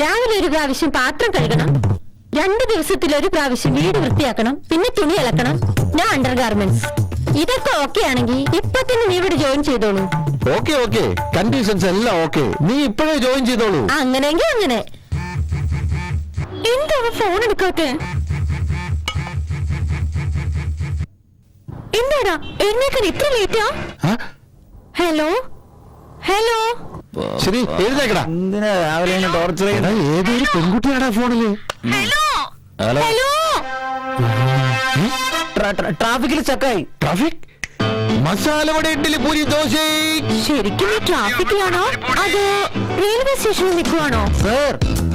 രാവിലെ ഒരു പ്രാവശ്യം പാത്രം കഴുകണം, 2 ദിവസത്തിലൊരു പ്രാവശ്യം വീട് വൃത്തിയാക്കണം, പിന്നെ തുണി അലക്കണം, ഞാൻ അണ്ടർ ഗാർമെന്റ്സ്. ഇതൊക്കെ ഓക്കെ ആണെങ്കിൽ ഇപ്പൊ തന്നെ നീ ഇവിടെ ജോയിൻ ചെയ്തോളൂ. ഓക്കെ കണ്ടീഷൻസ് എല്ലാം ഓക്കെ, നീ ഇപ്പോഴേ ജോയിൻ ചെയ്തോളൂ. അങ്ങനെയെങ്കിൽ അങ്ങനെ. എന്താ ഫോൺ എടുക്കാത്തെ? എന്താടാ എഴുന്നേക്കാൻ ഇത്ര ലേറ്റാ? ഹലോ ഹലോ ശരി എഴുന്നേക്കടാ. എന്തിനാ രാവിലെ ടോർച്ചർ? ഏതൊരു പെൺകുട്ടിയാടാ ഫോണില്? Hello hello hello. ട്രാഫിക്കിൽ ചക്കായി. ട്രാഫിക്? മസാല വട, ഇഡ്ഡലി, പൂരി, ദോശ. ശരിക്കും നീ ട്രാഫിക്കിലാണോ അതോ റെയിൽവേ സ്റ്റേഷനിൽ നിൽക്കുവാണോ? സർ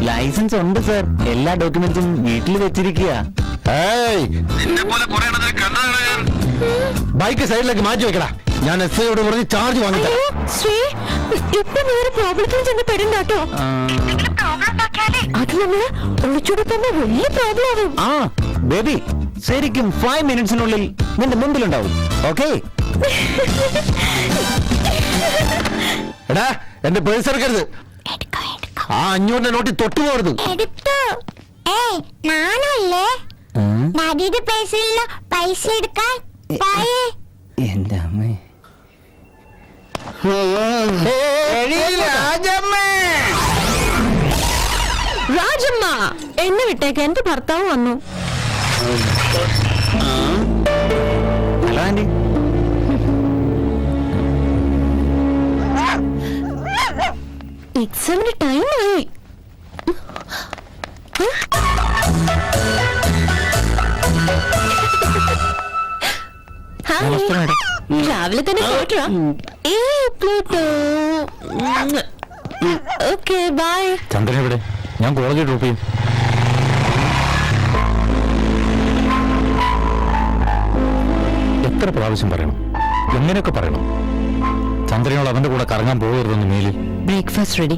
ലൈസൻസ് ഉണ്ട് സർ, എല്ലാ ഡോക്യുമെന്റ്സും വീട്ടിൽ വെച്ചിരിക്കുക. ബൈക്ക് സൈഡിലേക്ക് മാറ്റി വെക്കടാ. ഞാൻ എസ് ഐയോട് പറഞ്ഞ് ചാർജ് വാങ്ങിക്കാം. ശ്രീ ഇപ്പൊ വേറെ പ്രോബ്ലത്തിൽ ചെന്ന് പെടുണ്ടാട്ടോ. അത് നമ്മള് ഒളിച്ചോടെ തന്നെ വലിയ പ്രോബ്ലം ആവും. ആ ബേബി ശരിക്കും 5 മിനിറ്റ്സിനുള്ളിൽ നിന്റെ മുമ്പിലുണ്ടാവും. ഓക്കെ? എടാ എന്റെ പേഴ്സ് എടുക്കരുത്. ആ 500 നോട്ടി തൊട്ടു പോകരുത്. പൈസ എടുക്കാൻ എന്റെ അമ്മേ. രാജമ്മ എന്നെ വിട്ടേക്ക്, എന്റെ ഭർത്താവ് വന്നു. Hello aunty. എക്സാമിന് ടൈം ആയി. രാവിലെ തന്നെ പോയിട്ടോ? Okay bye. ചന്ദ്രൻ എവിടെ? ഞാൻ കോളേജിൽ ഡ്രോപ്പ് ചെയ്യും. എത്ര പ്രാവശ്യം പറയണം, എങ്ങനെയൊക്കെ പറയണം? ചന്ദ്രനോട് അവന്റെ കൂടെ കറങ്ങാൻ പോകരുതെന്ന് മേലിൽ. Breakfast ready.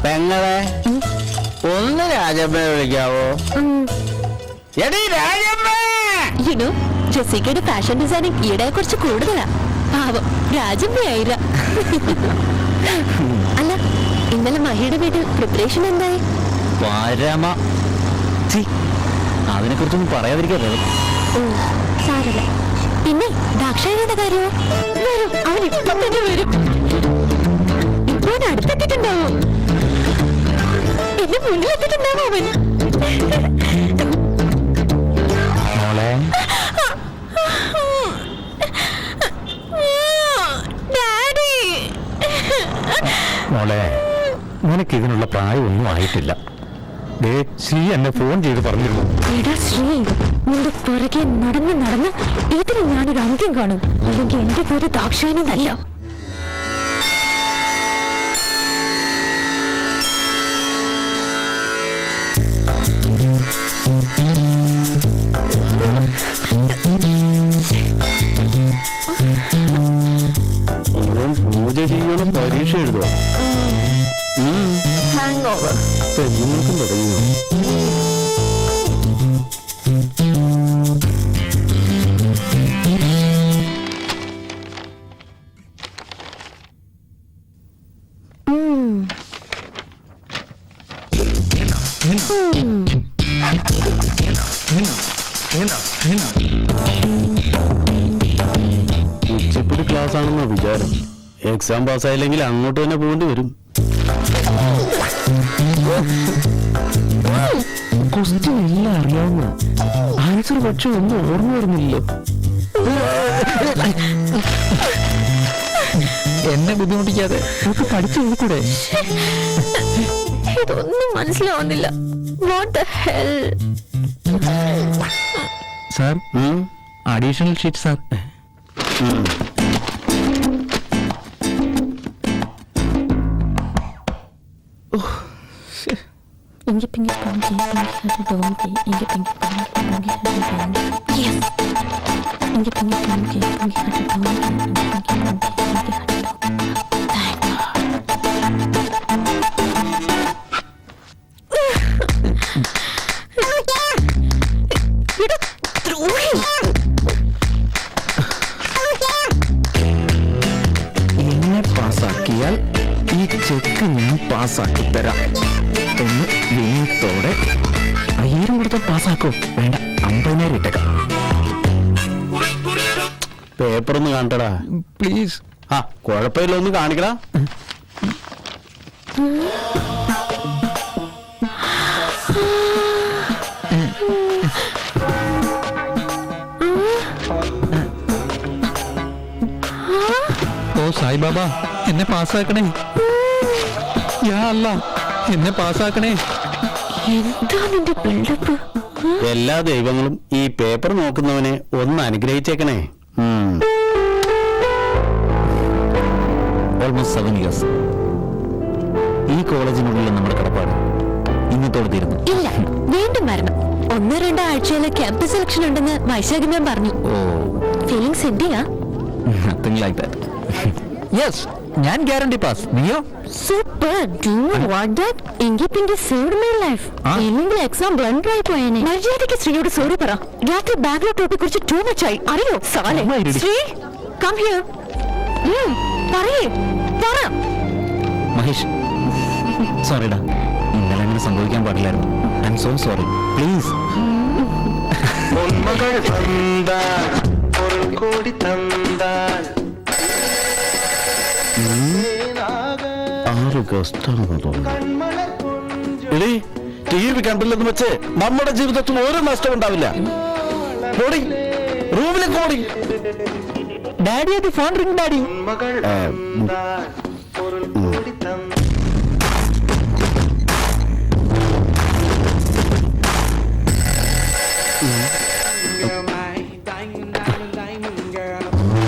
പെങ്ങളെ ഒന്ന് രാജമ്മയെ വിളിക്കാവോ? ജെസിക്കയുടെ ഫാഷൻ ഡിസൈനിങ് ഈടെ കുറച്ച് കൂടുതലാ. പാവം രാജമ്മയായില്ല. അല്ല ഇന്നലെ മഹിയുടെ വീട്ടിൽ പ്രിപ്പറേഷൻ എന്തായി? അതിനെ കുറിച്ചൊന്നും പറയാതിരിക്കാതെ. സാരല്ല. പിന്നെ ദാക്ഷായണിയുടെ കാര്യമോ? വരും, അവൻ ഇപ്പം തന്നെ വരും. ഇപ്പോൾ അടുത്തെത്തിട്ടുണ്ടാവും, എന്നെ മുന്നിലെത്തിട്ടുണ്ടാവും അവൻ. മോളെ നിനക്ക് ഇതിനുള്ള പ്രായമൊന്നും ആയിട്ടില്ല. ശ്രീ എന്നെ ഫോൺ ചെയ്ത് പറഞ്ഞിരുന്നു. എടാ ശ്രീ, നിന്റെ പുറകെ നടന്ന് നടന്ന് ഇതിന് ഞാനൊരു അന്ത്യം കാണും. അല്ലെങ്കിൽ എന്റെ പേര് ദാക്ഷായണി എന്നല്ല. പൂജ ചെയ്യണം, പരീക്ഷ എഴുതുക. ഹാങ് ഓവർ തുടങ്ങിയോ? ഉച്ചപ്പൊടി ക്ലാസ് ആണെന്നോ വിചാരം. എക്സാം പാസ്സായില്ലെങ്കിൽ അങ്ങോട്ട് തന്നെ പോകേണ്ടി വരും. ക്വസ്റ്റ്യൻ എല്ലാം അറിയാവുന്ന ആൻസർ പക്ഷെ ഒന്നും ഓർമ്മ വരുന്നില്ലല്ലോ. എന്നെ ബുദ്ധിമുട്ടിക്കാതെ നമുക്ക് പഠിച്ചു നോക്കൂടെ? ഇതൊന്നും മനസ്സിലാവുന്നില്ല. What the hell? Sir additional sheet sir. Inge pinge pongi hade dongi. Inge pinge pongi hade dongi. Yes. Inge pinge pongi hade dongi. Inge pinge pongi hade dongi. Thank God. നോക്കിയാൽ ഈ ചെക്ക് ഞാൻ പാസ്സാക്കി തരാം. ഒന്ന് വിനയത്തോടെ 5000 കൊടുത്ത പാസ്സാക്കോ? വേണ്ട, 50,000 ഇട്ടേക്കാം. പേപ്പർ ഒന്ന് കാണട്ടടാ പ്ലീസ്. ആ കുഴപ്പമില്ല, ഒന്ന് കാണിക്കടാ. ഓ സായിബാബ, എന്നെ പാസ്സാക്കണേ. യാ അല്ല, എന്നെ പാസ്സാക്കണേ. എന്താ നിന്റെ ബിൽഡപ്പ്? എല്ലാ ദൈവങ്ങളും ഈ പേപ്പർ നോക്കുന്നവനെ ഒന്ന് അനുഗ്രഹിച്ചേക്കണേ. Almost 7 years. ഈ കോളേജിനുള്ളിൽ നമ്മുടെ കടപ്പാട് ഇന്നത്തോടെ തീരുന്നു. ഇല്ല, വീണ്ടും വരണം. 1-2 ആഴ്ചയിലെ ക്യാമ്പസ് സെലക്ഷൻ ഉണ്ടെന്ന് വൈശാഖി മാം പറഞ്ഞു. ഓ, ഫീലിംഗ്സ് എന്തിയാ? nothing like that. Yes, ഞാൻ ഗ്യാരണ്ടി പാസ്. നീയോ? Super. Do you want that? എങ്കിൽ പിന്നെ സേവ്ഡ് മൈ ലൈഫ്. ഇല്ലെങ്കിൽ എക്സാം ബ്ലണ്ടർ ആയി പോയേനെ. മര്യാദയ്ക്ക് ശ്രീയോട് സോറി പറ. രാത്രി ബാഗ്ലോട്ട് ടോപ്പിയെ കുറിച്ച് ടൂ മച്ച് ആയി. അറിയോ സാലേ? Shri, come here. പറയേ, പറ. മഹേഷ്, സോറിടാ, ഇന്നലെ അങ്ങനെ സംഭവിക്കാൻ പാടില്ലായിരുന്നു. I M so sorry. Please. TV കണ്ടില്ലെന്ന് വെച്ച് നമ്മുടെ ജീവിതത്തിൽ ഒരു നഷ്ടം ഉണ്ടാവില്ല. റൂമിലേക്ക് ഓടി. ഡാഡി, അത് ഫോൺ റിംഗ് ഡാഡി.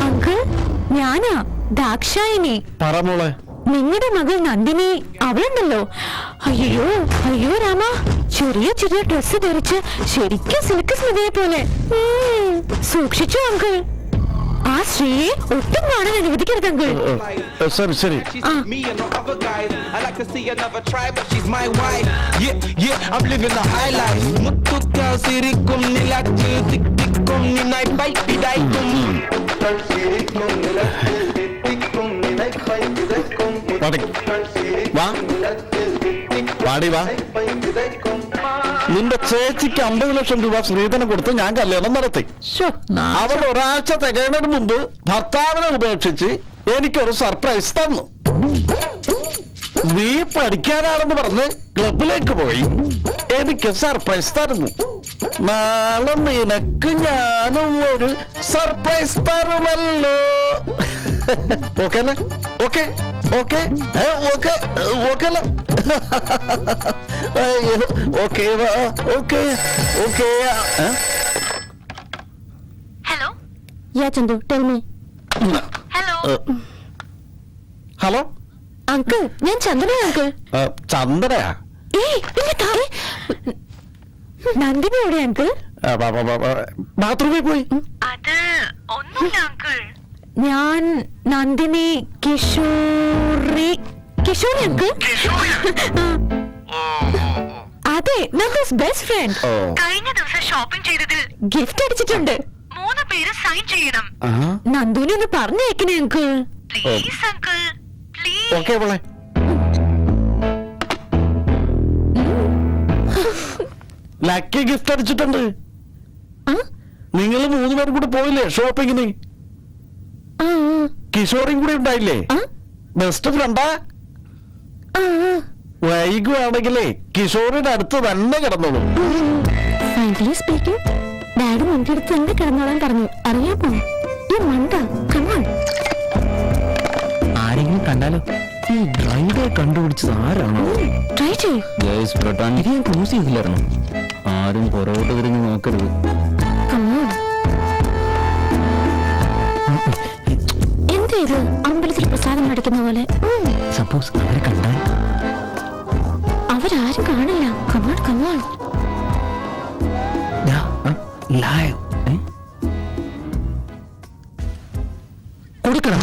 അങ്കിൾ, ഞാനാ ദാക്ഷായിനി. പറ മോളെ. നിങ്ങളുടെ മകൾ നന്ദിനി അവളുണ്ടല്ലോ. അയ്യോ അയ്യോ രാമ, ചെറിയ ചെറിയ ഡ്രസ് ധരിച്ച് ശരിക്കും സിൽക്ക് സ്മിതയെ പോലെ. സൂക്ഷിച്ചു അങ്കിൾ. ആ ശ്രീയെ ഒട്ടും കാണാൻ അനുവദിക്കരുത് അങ്കിൾ. ശരി ശരി. Me and no other guys. I like to see another try, but she's my wife. Yeah, I'm living the high life. Muttukka sirikum nilakku tikkum ninai bite bidaikum. വാ. നിന്റെ ചേച്ചിക്ക് 50 ലക്ഷം രൂപ സ്ത്രീധനം കൊടുത്ത് ഞാൻ കല്യാണം നടത്തി. അവൾ ഒരാഴ്ച തികയുന്നതിന് മുമ്പ് ഭർത്താവിനെ ഉപേക്ഷിച്ച് എനിക്കൊരു സർപ്രൈസ് തന്നു. നീ പഠിക്കാനാണെന്ന് പറഞ്ഞ് ക്ലബിലേക്ക് പോയി എനിക്ക് സർപ്രൈസ് തരുന്നു. നാളെ നിനക്ക് ഞാനും ഒരു സർപ്രൈസ് തരുമല്ലോ. ഓക്കെ അല്ലേ? ഓക്കെ ഓക്കെ ഓക്കെ ഓക്കെ അല്ലേ? Okay okay okay. Hello. Yeah Chanthu, tell me. Hello hello uncle, ഞാൻ ചന്ദന അങ്കിൾ. ചന്ദ്രയാ? നന്ദിനി എവിടെ അങ്കിൾ? ബാത്റൂമിൽ പോയി. അത് ഒന്നുമില്ല അങ്കിൾ. ഞാൻ നന്ദിനി കിഷോറി. കിഷോറി അങ്കിൾ? അതെ, നന്ദുസ് ബെസ്റ്റ് ഫ്രണ്ട്. കഴിഞ്ഞ ദിവസം ഷോപ്പിംഗ് ചെയ്തതിൽ ഗിഫ്റ്റ് അടിച്ചിട്ടുണ്ട്. 3 പേര് സൈൻ ചെയ്യണം. നന്ദുവിനെ ഒന്ന് പറഞ്ഞേക്കണേ uncle. Please uncle, please. Okay മോളെ. ലക്കി ഗിഫ്റ്റ് അടിച്ചിട്ടുണ്ട്. നിങ്ങൾ 3 പേരും കൂടെ പോയില്ലേ ഷോപ്പിങ്ങിന്? കിഷോറിയും കൂടെ ഉണ്ടായില്ലേ? ബെസ്റ്റ് ഫ്രണ്ടാ. വൈകുവാണെങ്കിലേ കിഷോറിന്റെ അടുത്ത് തന്നെ കിടന്നോളൂ. ഡാഡി നിന്റെ അടുത്ത് തന്നെ കിടന്നോളാൻ പറഞ്ഞു. അറിയാമോ? ഈ മണ്ട ആരെങ്കിലും കണ്ടാലോ? ഈ ഡ്രൈവറെ കണ്ടുപിടിച്ചത് ആരാണോ? ട്രൈ ചെയ്യൂ. ഇത് ഞാൻ ക്ലോസ് ചെയ്തില്ലായിരുന്നു. ആരും പുറകോട്ട് തിരിഞ്ഞ് നോക്കരുത്. എന്താ ഇത്? അമ്പലത്തിൽ പ്രസാദം മേടിക്കുന്ന പോലെ. സപ്പോസ് അവരെ കണ്ടാൽ? അവരാരും കാണില്ല. Come on come on. ലൈവ് കൊടുക്കണം.